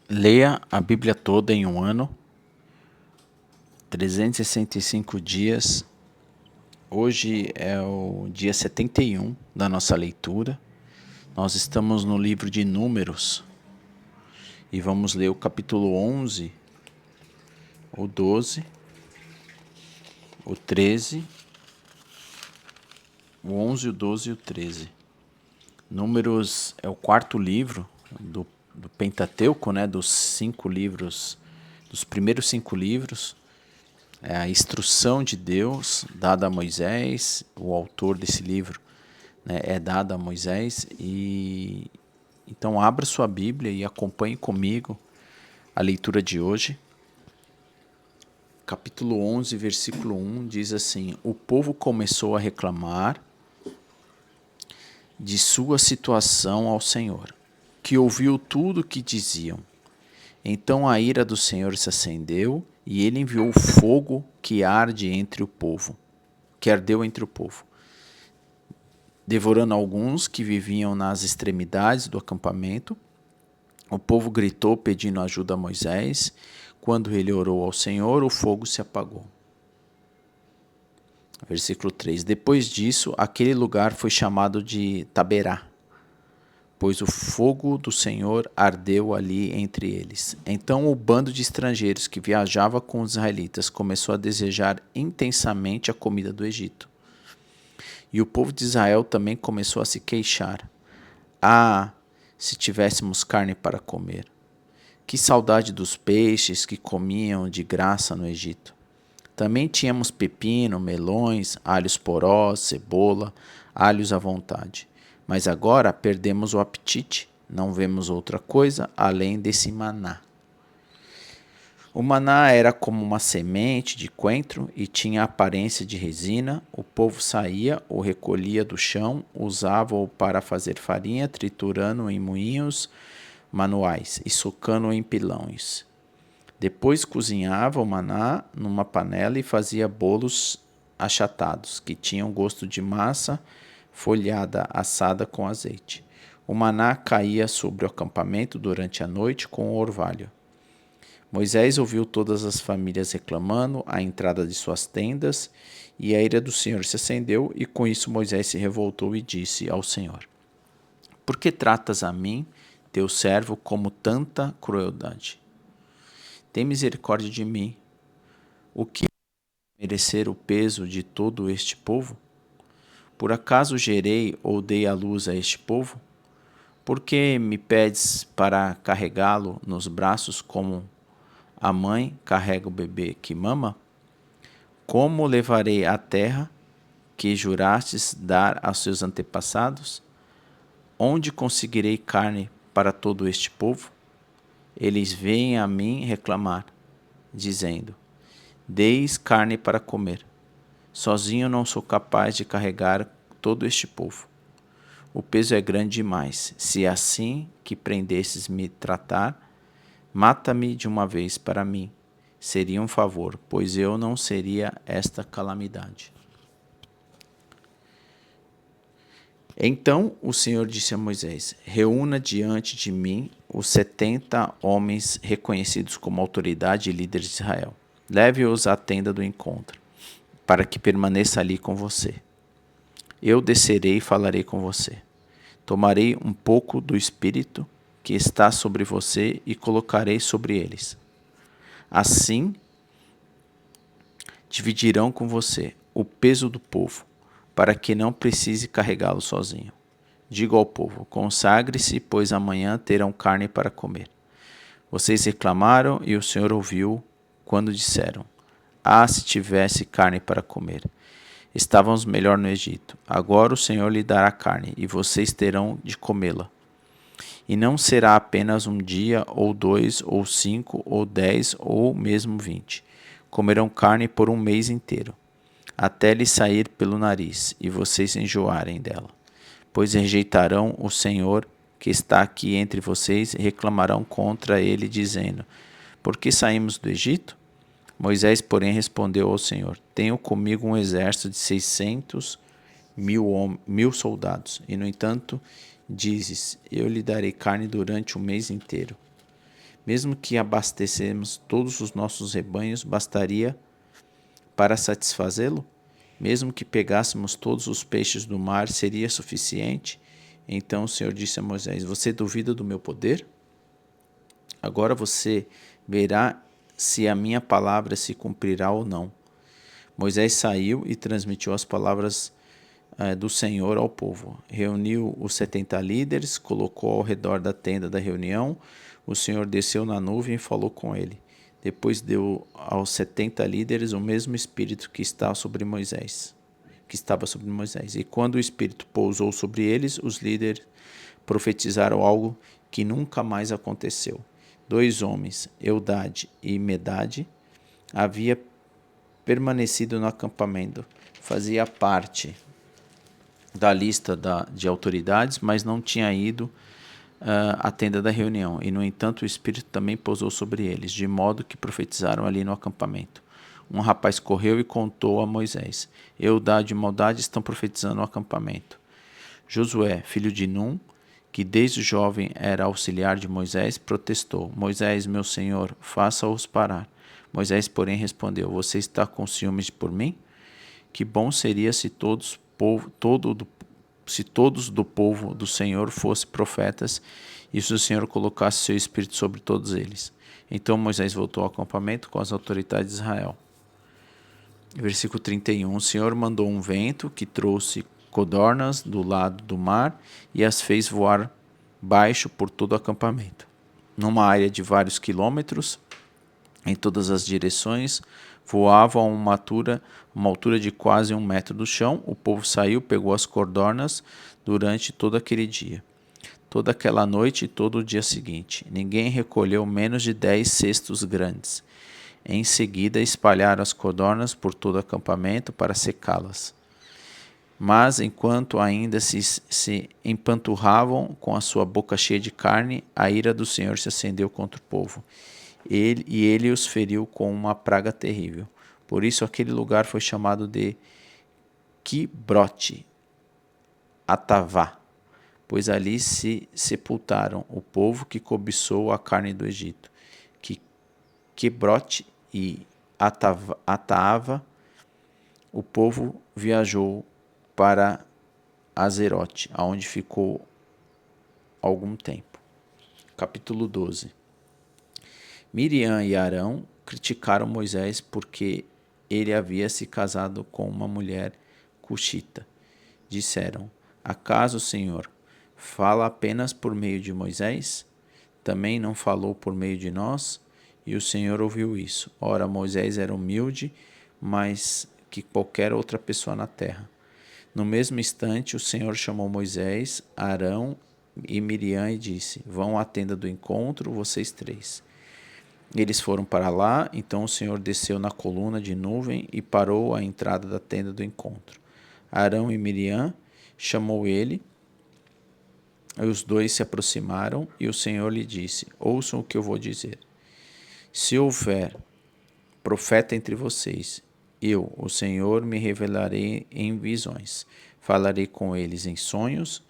Leia a Bíblia toda em um ano, 365 dias. Hoje é o dia 71 da nossa leitura. Nós estamos no livro de Números e vamos ler o capítulo 11, o 12, o 13, o 11, o 12 e o 13. Números é o quarto livro do Pentateuco, né, dos 5 livros, dos primeiros 5 livros. É a instrução de Deus dada a Moisés, o autor desse livro, né, é dada a Moisés. E então abra sua Bíblia e acompanhe comigo a leitura de hoje. Capítulo 11, versículo 1 diz assim: O povo começou a reclamar de sua situação ao Senhor, que ouviu tudo o que diziam. Então a ira do Senhor se acendeu e ele enviou fogo que arde entre o povo, que ardeu entre o povo, devorando alguns que viviam nas extremidades do acampamento. O povo gritou pedindo ajuda a Moisés. Quando ele orou ao Senhor, o fogo se apagou. Versículo 3. Depois disso, aquele lugar foi chamado de Taberá, pois o fogo do Senhor ardeu ali entre eles. Então o bando de estrangeiros que viajava com os israelitas começou a desejar intensamente a comida do Egito. E o povo de Israel também começou a se queixar. Ah, se tivéssemos carne para comer! Que saudade dos peixes que comiam de graça no Egito! Também tínhamos pepino, melões, alhos porós, cebola, alhos à vontade. Mas agora perdemos o apetite, não vemos outra coisa além desse maná. O maná era como uma semente de coentro e tinha aparência de resina. O povo saía, o recolhia do chão, usava-o para fazer farinha, triturando em moinhos manuais e socando em pilões. Depois cozinhava o maná numa panela e fazia bolos achatados, que tinham gosto de massa folhada assada com azeite. O maná caía sobre o acampamento durante a noite com o orvalho. Moisés ouviu todas as famílias reclamando à entrada de suas tendas, e a ira do Senhor se acendeu, e com isso Moisés se revoltou e disse ao Senhor: Por que tratas a mim, teu servo, como tanta crueldade? Tem misericórdia de mim. O que merecer o peso de todo este povo? Por acaso gerei ou dei à luz a este povo? Por que me pedes para carregá-lo nos braços como a mãe carrega o bebê que mama? Como o levarei à terra que jurastes dar aos seus antepassados? Onde conseguirei carne para todo este povo? Eles vêm a mim reclamar, dizendo: Deis carne para comer. Sozinho não sou capaz de carregar todo este povo. O peso é grande demais. Se é assim que prendesses me tratar, mata-me de uma vez para mim. Seria um favor, pois eu não seria esta calamidade. Então o Senhor disse a Moisés: Reúna diante de mim os 70 homens reconhecidos como autoridade e líderes de Israel. Leve-os à tenda do encontro, para que permaneça ali com você. Eu descerei e falarei com você. Tomarei um pouco do Espírito que está sobre você e colocarei sobre eles. Assim, dividirão com você o peso do povo, para que não precise carregá-lo sozinho. Digo ao povo: consagre-se, pois amanhã terão carne para comer. Vocês reclamaram e o Senhor ouviu quando disseram: Ah, se tivesse carne para comer! Estávamos melhor no Egito. Agora o Senhor lhe dará carne, e vocês terão de comê-la. E não será apenas um dia, ou 2, ou 5, ou 10, ou mesmo 20. Comerão carne por um mês inteiro, até lhe sair pelo nariz, e vocês enjoarem dela. Pois rejeitarão o Senhor que está aqui entre vocês e reclamarão contra ele, dizendo: Por que saímos do Egito? Moisés, porém, respondeu ao Senhor: Tenho comigo um exército de 600.000 soldados, e no entanto dizes: Eu lhe darei carne durante o mês inteiro. Mesmo que abastecemos todos os nossos rebanhos, bastaria para satisfazê-lo? Mesmo que pegássemos todos os peixes do mar, seria suficiente? Então o Senhor disse a Moisés: Você duvida do meu poder? Agora você verá se a minha palavra se cumprirá ou não. Moisés saiu e transmitiu as palavras do Senhor ao povo. Reuniu os 70 líderes, colocou ao redor da tenda da reunião. O Senhor desceu na nuvem e falou com ele. Depois deu aos 70 líderes o mesmo espírito que estava sobre Moisés. E quando o espírito pousou sobre eles, os líderes profetizaram algo que nunca mais aconteceu. 2 homens, Eldade e Medade, havia permanecido no acampamento. Fazia parte da lista de autoridades, mas não tinha ido à tenda da reunião. E, no entanto, o Espírito também pousou sobre eles, de modo que profetizaram ali no acampamento. Um rapaz correu e contou a Moisés: Eldade e Medade estão profetizando no acampamento. Josué, filho de Num, que desde jovem era auxiliar de Moisés, protestou: Moisés, meu senhor, faça-os parar. Moisés, porém, respondeu: Você está com ciúmes por mim? Que bom seria se todos do povo do Senhor fossem profetas e se o Senhor colocasse seu espírito sobre todos eles. Então Moisés voltou ao acampamento com as autoridades de Israel. Versículo 31. O Senhor mandou um vento que trouxe codornas do lado do mar e as fez voar baixo por todo o acampamento. Numa área de vários quilômetros, em todas as direções, voavam a uma altura de quase 1 metro do chão. O povo saiu, pegou as codornas durante todo aquele dia. Toda aquela noite e todo o dia seguinte. Ninguém recolheu menos de 10 cestos grandes. Em seguida, espalharam as codornas por todo o acampamento para secá-las. Mas, enquanto ainda se empanturravam com a sua boca cheia de carne, a ira do Senhor se acendeu contra o povo. Ele os feriu com uma praga terrível. Por isso, aquele lugar foi chamado de Quibrote Atavá, pois ali se sepultaram o povo que cobiçou a carne do Egito. Quibrote e Ataava, o povo viajou para Azerote, aonde ficou algum tempo. Capítulo 12. Miriam e Arão criticaram Moisés porque ele havia se casado com uma mulher cuxita. Disseram: Acaso o Senhor fala apenas por meio de Moisés? Também não falou por meio de nós? E o Senhor ouviu isso. Ora, Moisés era humilde, mais que qualquer outra pessoa na terra. No mesmo instante, o Senhor chamou Moisés, Arão e Miriam e disse: Vão à tenda do encontro, vocês 3. Eles foram para lá, então o Senhor desceu na coluna de nuvem e parou à entrada da tenda do encontro. Arão e Miriam chamou ele, e os 2 se aproximaram, e o Senhor lhe disse: Ouçam o que eu vou dizer. Se houver profeta entre vocês, eu, o Senhor, me revelarei em visões. Falarei com eles em sonhos.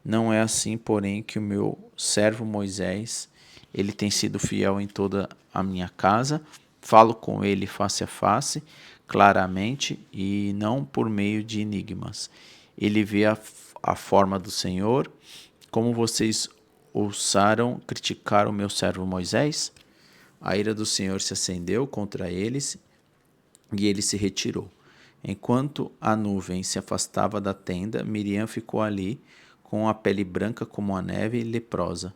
Não é assim, porém, que o meu servo Moisés, ele tem sido fiel em toda a minha casa. Falo com ele face a face, claramente, e não por meio de enigmas. Ele vê a forma do Senhor. Como vocês ousaram criticar o meu servo Moisés? A ira do Senhor se acendeu contra eles e ele se retirou. Enquanto a nuvem se afastava da tenda, Miriam ficou ali, com a pele branca como a neve e leprosa.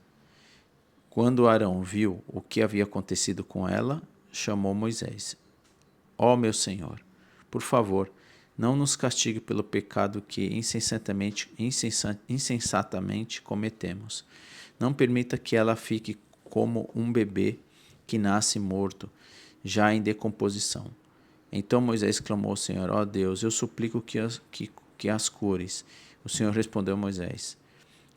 Quando Arão viu o que havia acontecido com ela, chamou Moisés: Ó meu Senhor, por favor, não nos castigue pelo pecado que insensatamente cometemos. Não permita que ela fique como um bebê que nasce morto, já em decomposição. Então Moisés clamou ao Senhor: Ó Deus, eu suplico que as cures. O Senhor respondeu a Moisés: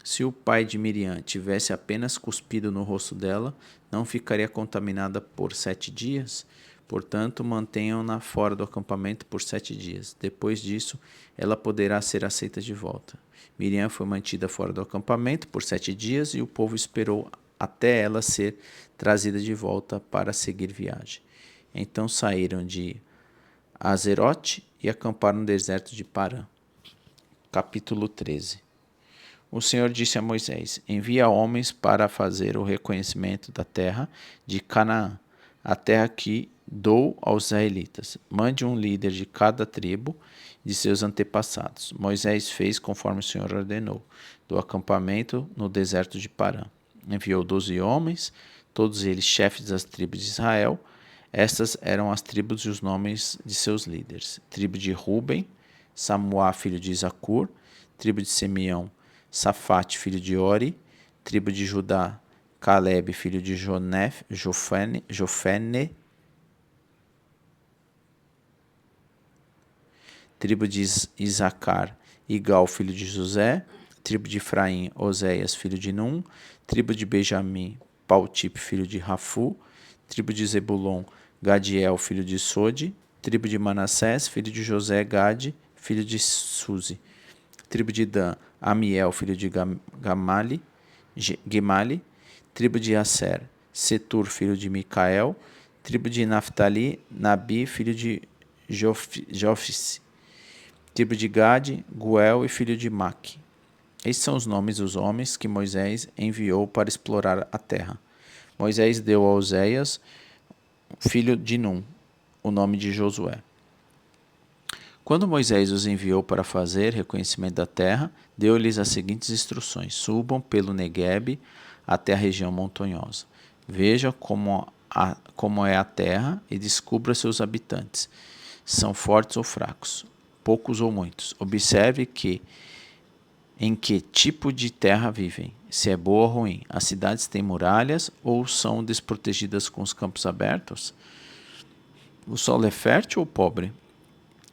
Se o pai de Miriam tivesse apenas cuspido no rosto dela, não ficaria contaminada por 7 dias? Portanto, mantenham-na fora do acampamento por 7 dias. Depois disso, ela poderá ser aceita de volta. Miriam foi mantida fora do acampamento por 7 dias e o povo esperou até ela ser trazida de volta para seguir viagem. Então saíram de Azerote e acamparam no deserto de Parã. Capítulo 13. O Senhor disse a Moisés: envia homens para fazer o reconhecimento da terra de Canaã, a terra que dou aos israelitas. Mande um líder de cada tribo de seus antepassados. Moisés fez conforme o Senhor ordenou, do acampamento no deserto de Parã. Enviou 12 homens, todos eles chefes das tribos de Israel. Estas eram as tribos e os nomes de seus líderes. Tribo de Ruben, Samuá, filho de Isakur. Tribo de Simeão, Safate, filho de Ori. Tribo de Judá, Caleb, filho de Jofene. Tribo de Isacar, Igal, filho de José. Tribo de Efraim, Oséias, filho de Num. Tribo de Benjamim, Paltipe, filho de Rafu. Tribo de Zebulon, Gadiel, filho de Sode. Tribo de Manassés, filho de José, Gade, filho de Suzi. Tribo de Dan, Amiel, filho de Gemali. Tribo de Aser, Setur, filho de Micael. Tribo de Naphtali, Nabi, filho de Jofis. Tribo de Gade, Guel e filho de Maque. Estes são os nomes dos homens que Moisés enviou para explorar a terra. Moisés deu a Oséias, filho de Num, o nome de Josué. Quando Moisés os enviou para fazer reconhecimento da terra, deu-lhes as seguintes instruções: subam pelo Neguebe até a região montanhosa. Veja como é a terra e descubra seus habitantes. São fortes ou fracos, poucos ou muitos. Observe em que tipo de terra vivem, se é boa ou ruim. As cidades têm muralhas ou são desprotegidas com os campos abertos? O solo é fértil ou pobre?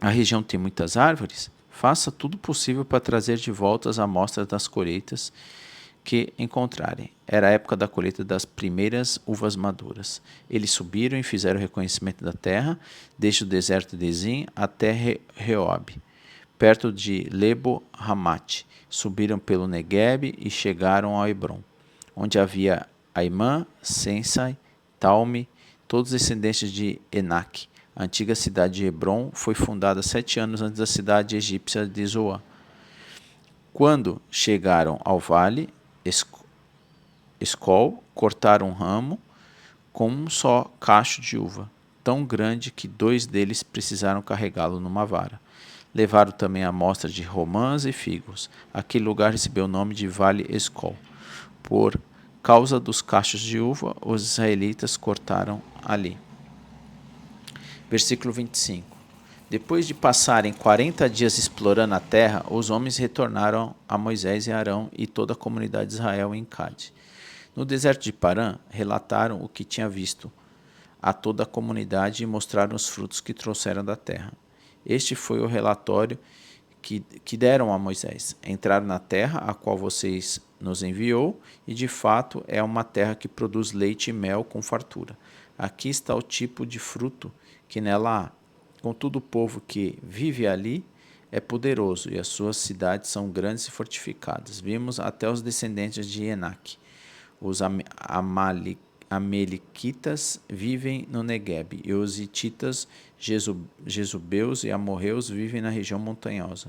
A região tem muitas árvores? Faça tudo possível para trazer de volta as amostras das colheitas que encontrarem. Era a época da colheita das primeiras uvas maduras. Eles subiram e fizeram o reconhecimento da terra, desde o deserto de Zin até Reob, perto de Lebo Hamate. Subiram pelo Neguebe e chegaram ao Hebron, onde havia Aimã, Sensai, Talme, todos descendentes de Enaque. A antiga cidade de Hebron foi fundada 7 anos antes da cidade egípcia de Zoan. Quando chegaram ao vale Escol, cortaram um ramo com um só cacho de uva, tão grande que 2 deles precisaram carregá-lo numa vara. Levaram também amostras de romãs e figos. Aquele lugar recebeu o nome de Vale Escol. Por causa dos cachos de uva, os israelitas cortaram ali. Versículo 25. Depois de passarem 40 dias explorando a terra, os homens retornaram a Moisés e Arão e toda a comunidade de Israel em Cade. No deserto de Parã, relataram o que tinham visto a toda a comunidade e mostraram os frutos que trouxeram da terra. Este foi o relatório que deram a Moisés. Entraram na terra, a qual vocês nos enviou, e de fato é uma terra que produz leite e mel com fartura. Aqui está o tipo de fruto que nela há. Contudo, o povo que vive ali é poderoso, e as suas cidades são grandes e fortificadas. Vimos até os descendentes de Enaque. Os Amalequitas vivem no Neguebe, e os hititas, Jezubeus e amorreus vivem na região montanhosa.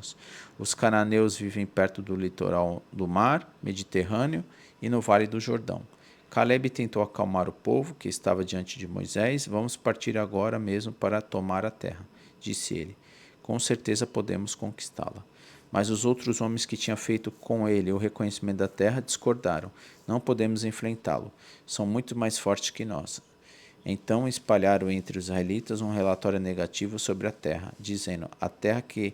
Os cananeus vivem perto do litoral do mar Mediterrâneo e no vale do Jordão. Caleb tentou acalmar o povo que estava diante de Moisés. Vamos partir agora mesmo para tomar a terra, disse ele. Com certeza podemos conquistá-la. Mas os outros homens que tinham feito com ele o reconhecimento da terra discordaram. Não podemos enfrentá-lo. São muito mais fortes que nós. Então espalharam entre os israelitas um relatório negativo sobre a terra, dizendo: a terra que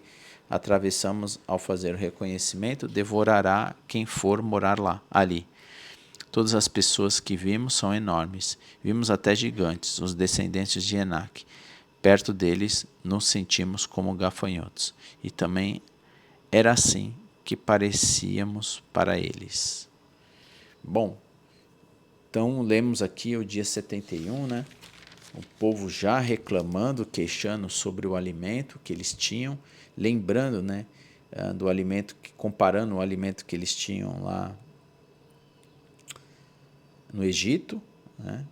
atravessamos ao fazer o reconhecimento devorará quem for morar ali. Todas as pessoas que vimos são enormes. Vimos até gigantes, os descendentes de Enaque. Perto deles nos sentimos como gafanhotos. E também era assim que parecíamos para eles. Bom, então lemos aqui o dia 71, né? O povo já reclamando, queixando sobre o alimento que eles tinham, lembrando, né, do alimento, comparando o alimento que eles tinham lá no Egito, né?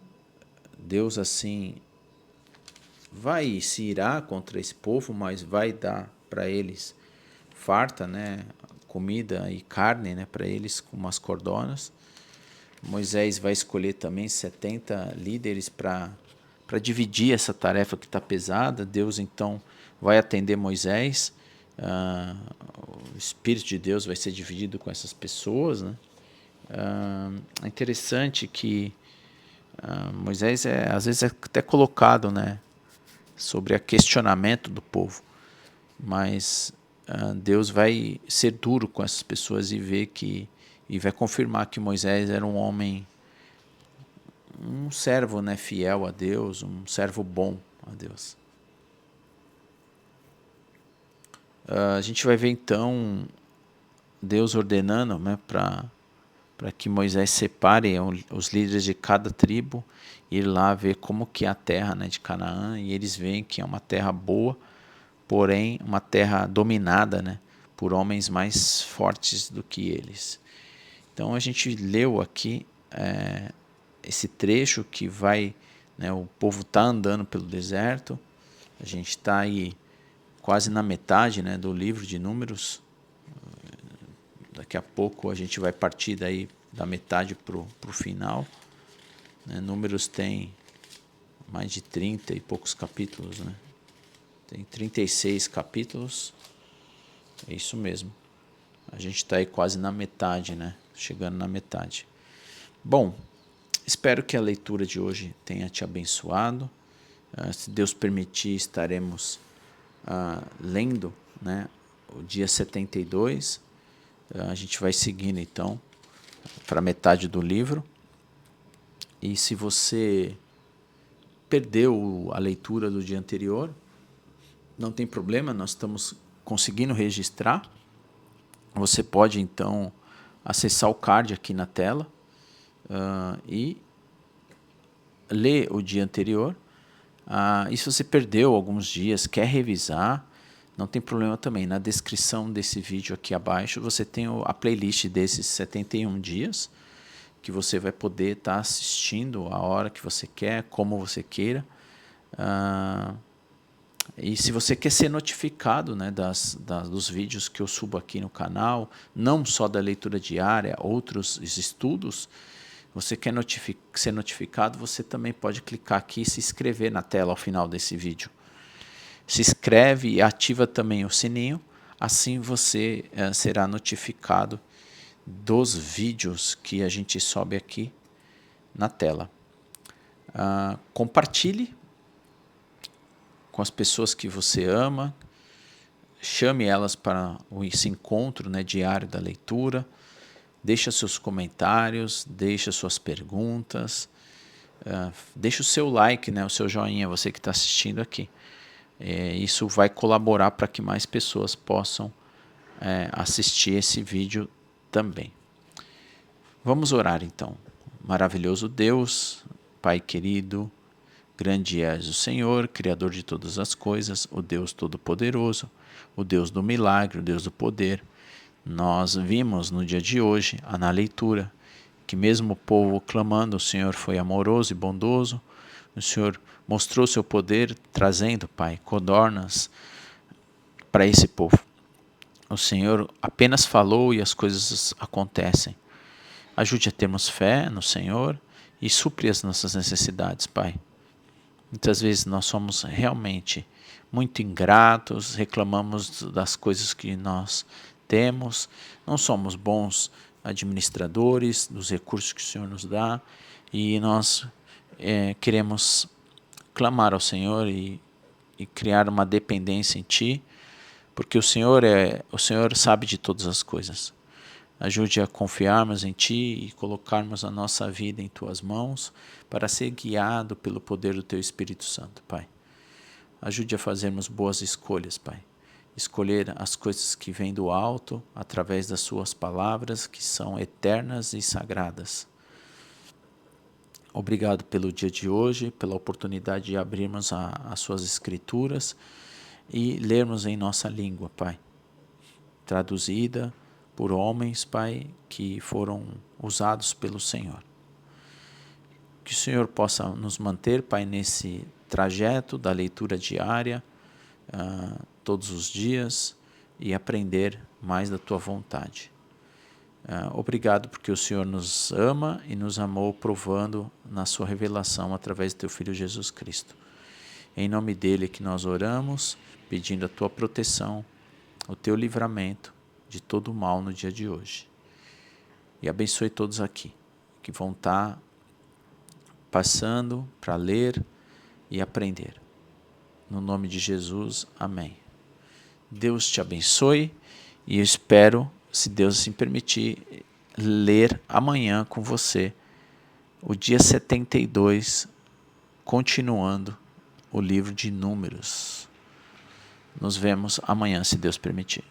Deus assim vai se irar contra esse povo, mas vai dar para eles farta, né, comida e carne, né, para eles com umas cordonas. Moisés vai escolher também 70 líderes para dividir essa tarefa que está pesada. Deus então vai atender Moisés. O Espírito de Deus vai ser dividido com essas pessoas, né? É interessante que Moisés às vezes é até colocado, né, sobre o questionamento do povo, mas Deus vai ser duro com essas pessoas e vai confirmar que Moisés era um homem, um servo, né, fiel a Deus, um servo bom a Deus. A gente vai ver então Deus ordenando, né, para que Moisés separe os líderes de cada tribo, ir lá ver como que é a terra, né, de Canaã, e eles veem que é uma terra boa, porém uma terra dominada, né, por homens mais fortes do que eles. Então a gente leu aqui esse trecho que vai, né, o povo está andando pelo deserto, a gente está aí quase na metade, né, do livro de Números. Daqui a pouco a gente vai partir daí da metade para o final. Números tem mais de 30 e poucos capítulos, né? Tem 36 capítulos. É isso mesmo. A gente está aí quase na metade, né? Chegando na metade. Bom, espero que a leitura de hoje tenha te abençoado. Se Deus permitir, estaremos lendo, né, o dia 72. A gente vai seguindo então para metade do livro. E se você perdeu a leitura do dia anterior, não tem problema, nós estamos conseguindo registrar. Você pode então acessar o card aqui na tela e ler o dia anterior. E se você perdeu alguns dias, quer revisar, não tem problema também. Na descrição desse vídeo aqui abaixo você tem a playlist desses 71 dias, que você vai poder estar assistindo a hora que você quer, como você queira. E se você quer ser notificado, né, dos vídeos que eu subo aqui no canal, não só da leitura diária, outros estudos, você quer ser notificado, você também pode clicar aqui e se inscrever na tela ao final desse vídeo. Se inscreve e ativa também o sininho, assim você será notificado dos vídeos que a gente sobe aqui na tela. Compartilhe com as pessoas que você ama, chame elas para esse encontro, né, diário da leitura, deixa seus comentários, deixa suas perguntas, deixa o seu like, né, o seu joinha, você que está assistindo aqui. Isso vai colaborar para que mais pessoas possam assistir esse vídeo também. Vamos orar então. Maravilhoso Deus, Pai querido, grande és o Senhor, Criador de todas as coisas, o Deus Todo-Poderoso, o Deus do milagre, o Deus do poder. Nós vimos no dia de hoje, na leitura, que mesmo o povo clamando, o Senhor foi amoroso e bondoso, o Senhor mostrou seu poder, trazendo, Pai, codornas para esse povo. O Senhor apenas falou e as coisas acontecem. Ajude a termos fé no Senhor e supre as nossas necessidades, Pai. Muitas vezes nós somos realmente muito ingratos, reclamamos das coisas que nós temos, não somos bons administradores dos recursos que o Senhor nos dá e nós queremos clamar ao Senhor e criar uma dependência em Ti, porque o Senhor sabe de todas as coisas. Ajude a confiarmos em Ti e colocarmos a nossa vida em Tuas mãos para ser guiado pelo poder do Teu Espírito Santo, Pai. Ajude a fazermos boas escolhas, Pai. Escolher as coisas que vêm do alto através das Suas palavras, que são eternas e sagradas. Obrigado pelo dia de hoje, pela oportunidade de abrirmos as Suas Escrituras e lermos em nossa língua, Pai. Traduzida por homens, Pai, que foram usados pelo Senhor. Que o Senhor possa nos manter, Pai, nesse trajeto da leitura diária, todos os dias, e aprender mais da Tua vontade. Obrigado porque o Senhor nos ama e nos amou provando na Sua revelação através do Teu Filho Jesus Cristo. Em nome dele que nós oramos, pedindo a Tua proteção, o Teu livramento de todo o mal no dia de hoje. E abençoe todos aqui que vão estar passando para ler e aprender. No nome de Jesus, amém. Deus te abençoe e eu espero, se Deus assim permitir, ler amanhã com você o dia 72, continuando o livro de Números. Nos vemos amanhã, se Deus permitir.